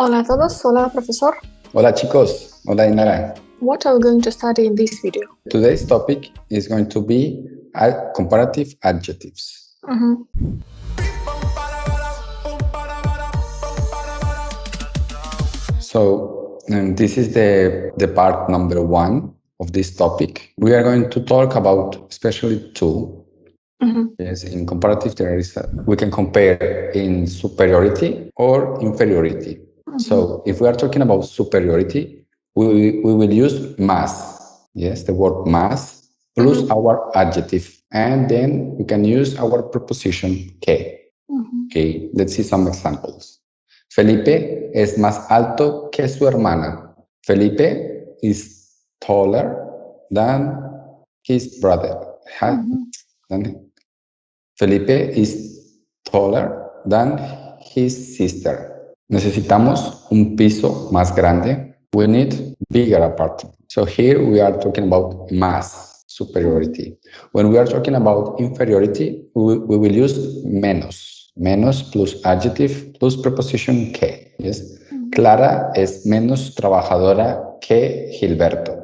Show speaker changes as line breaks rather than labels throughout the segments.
Hola a todos, hola profesor.
Hola chicos, hola Dinara.
What are we going to study in this video?
Today's topic is going to be comparative adjectives. So this is the part number 1 of this topic. We are going to talk about especially two. Yes, in comparative we can compare in superiority or inferiority. So if we are talking about superiority, we will use más. Yes, the word más plus our adjective, and then we can use our preposition que. Okay, let's see some examples. Felipe es más alto que su hermana. Felipe is taller than his brother. Felipe is taller than his sister. Necesitamos un piso más grande. We need bigger apartment. So here we are talking about más, superiority. When we are talking about inferiority, we will use menos. Menos plus adjective plus preposition que. Yes. Clara es menos trabajadora que Gilberto.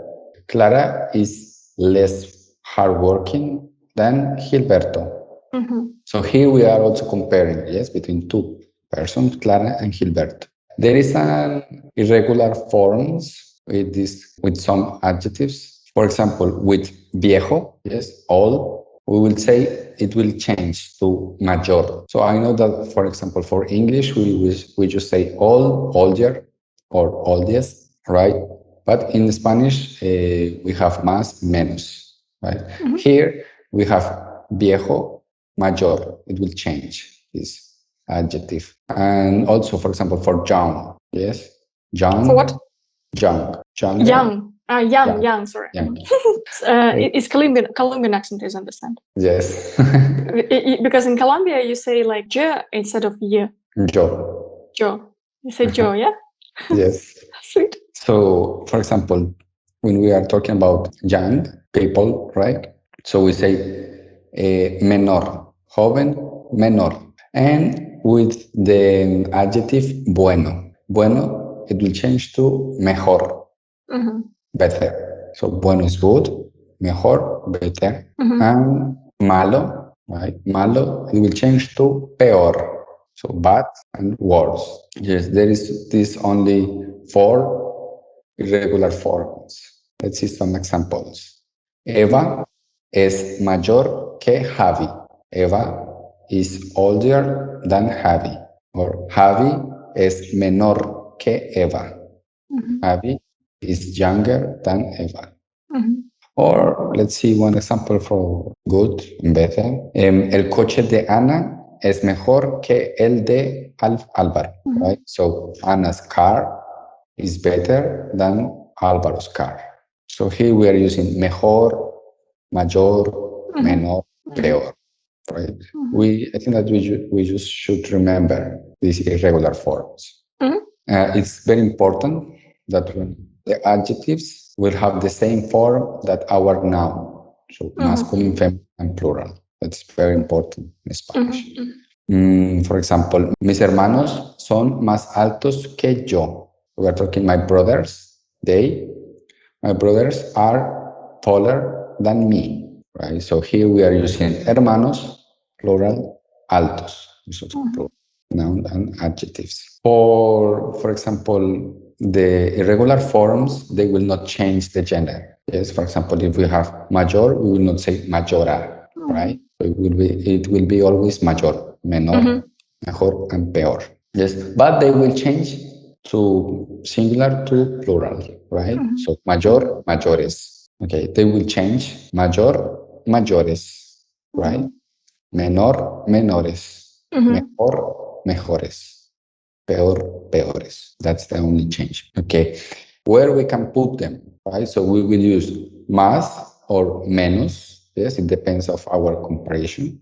Clara is less hardworking than Gilberto. So here we are also comparing, yes, between two persons, Clara and Gilberto. There is an irregular forms with some adjectives. For example, with viejo, yes, old, we will say it will change to mayor. So I know that, for example, for English, we just say old, older, or oldest, right? But in Spanish, we have más, menos, right? Here we have viejo, mayor. It will change this adjective. And also, for example, for young, yes? Young.
For what?
Young.
Young, sorry.
Young.
It's Colombian accent, is understand.
Yes.
Because in Colombia, you say like je instead of ye.
Yo.
You say yo, yeah?
Yes.
Sweet.
So, for example, when we are talking about young people, right? So we say menor, joven, menor. And with the adjective bueno. Bueno, it will change to mejor, better. So bueno is good, mejor, better. And malo, right? Malo, it will change to peor. So bad and worse. Yes, there is this only 4 irregular forms. Let's see some examples. Eva es mayor que Javi. Eva is older than Javi. Or Javi es menor que Eva. Javi is younger than Eva. Or let's see one example for good and better. El coche de Ana es mejor que el de Álvaro. Right? So Anna's car is better than Álvaro's car. So here we are using mejor, mayor, menor, peor. Right? I think that we just should remember these irregular forms. It's very important that when the adjectives will have the same form that our noun. So masculine, feminine, and plural. That's very important in Spanish. For example, mis hermanos son más altos que yo. We are talking my brothers. My brothers are taller than me, right? So here we are using hermanos, plural, altos. So plural, noun and adjectives. For example, the irregular forms, they will not change the gender. Yes, for example, if we have mayor, we will not say mayora, right? So it will be always mayor, menor, mejor, and peor. Yes, but they will change to singular to plural, right? So mayor, mayores. Okay, they will change mayor, mayores, right? Menor, menores. Mejor, mejores. Peor, peores. That's the only change. Okay, where we can put them, right? So we will use más or menos. Yes, it depends of our comparison.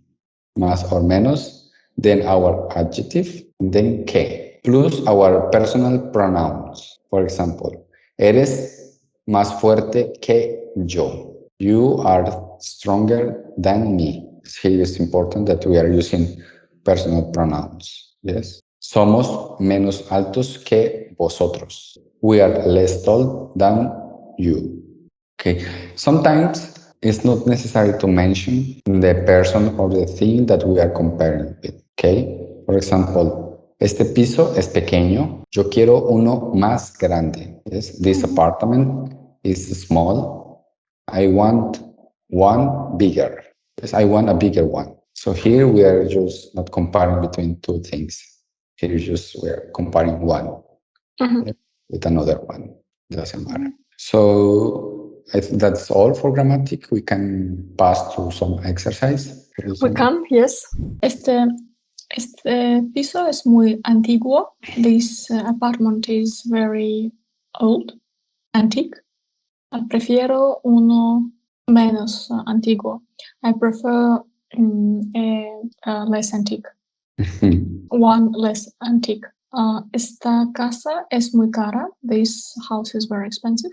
Más or menos, then our adjective, then que, plus our personal pronouns. For example, eres más fuerte que yo. You are stronger than me. Here it's important that we are using personal pronouns. Yes. Somos menos altos que vosotros. We are less tall than you. Okay. Sometimes it's not necessary to mention the person or the thing that we are comparing with. Okay. For example, este piso es pequeño. Yo quiero uno más grande. Yes? This apartment is small. I want one bigger. Yes, I want a bigger one. So here we are just not comparing between two things. Here just we are comparing one with another one. Doesn't matter. So I think that's all for grammatic. We can pass to some exercise.
We can, yes.
Este piso es muy antiguo. This apartment is very old, antique. Prefiero uno menos antiguo. I prefer less antique. One less antique. Esta casa es muy cara. This house is very expensive.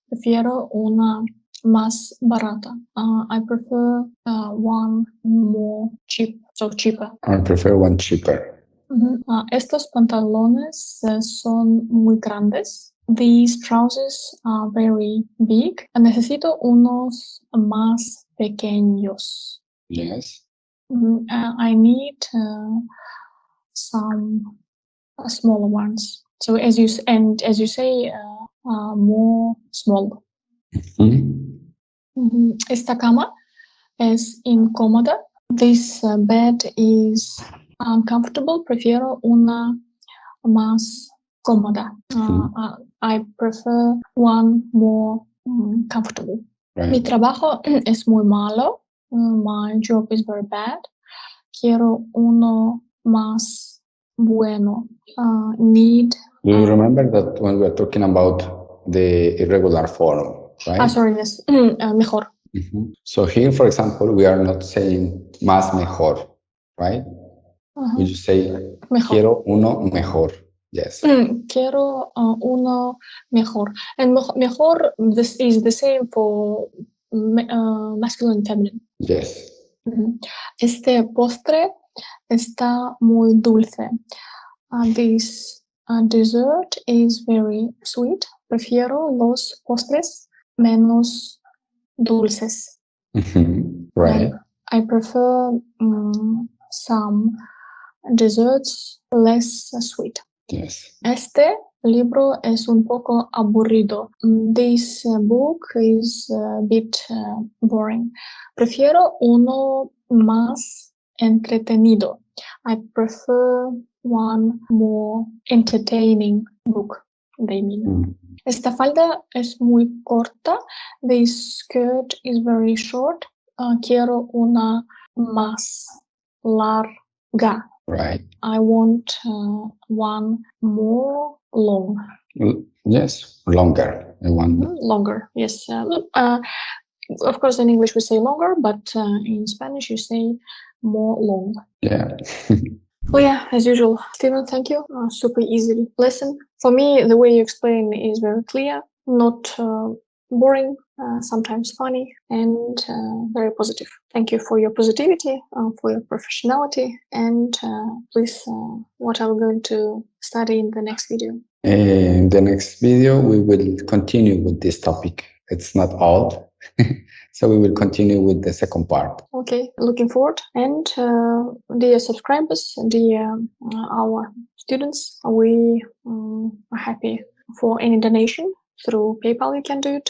Prefiero una más barata. I prefer one more cheap, so cheaper.
I prefer one cheaper.
Estos pantalones son muy grandes. These trousers are very big. Necesito unos más pequeños.
Yes.
I need some smaller ones. So as you say, more small. Esta cama es incómoda. This bed is uncomfortable. Prefiero una más cómoda. I prefer one more comfortable.
Right.
Mi trabajo es muy malo. My job is very bad. Quiero uno más bueno. Need.
Do you remember that when we were talking about the irregular form, right?
Sorry, yes. Mejor.
So here, for example, we are not saying más mejor, right? We just say
Mejor.
quiero uno mejor. Yes.
Quiero uno mejor. And mejor, this is the same for masculine and feminine.
Yes.
Este postre está muy dulce. This dessert is very sweet. Prefiero los postres menos dulces.
Right.
I prefer some desserts less sweet.
Yes.
Este libro es un poco aburrido. This book is a bit boring. Prefiero uno más entretenido. I prefer one more entertaining book, they mean. Esta falda es muy corta. This skirt is very short. Quiero una más larga.
Right.
I want one more long.
Yes, longer. I want
Longer, yes. Of course, in English we say longer, but in Spanish you say more long.
Yeah.
Well, yeah, as usual. Steven, thank you. Super easy lesson. For me, the way you explain is very clear, not boring, sometimes funny, and very positive. Thank you for your positivity, for your professionality, and please, what are we going to study in the next video?
In the next video, we will continue with this topic. It's not all. So we will continue with the second part.
Okay, looking forward. And dear subscribers, dear our students, we are happy for any donation through PayPal. You can do it.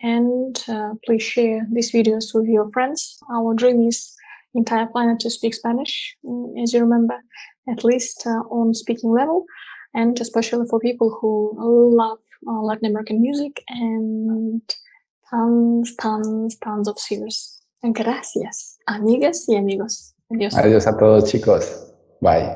And please share these videos with your friends. Our dream is entire planet to speak Spanish, as you remember, at least on speaking level, and especially for people who love Latin American music and tons of series. Gracias, amigas y amigos. Adiós.
Adiós a todos, chicos. Bye.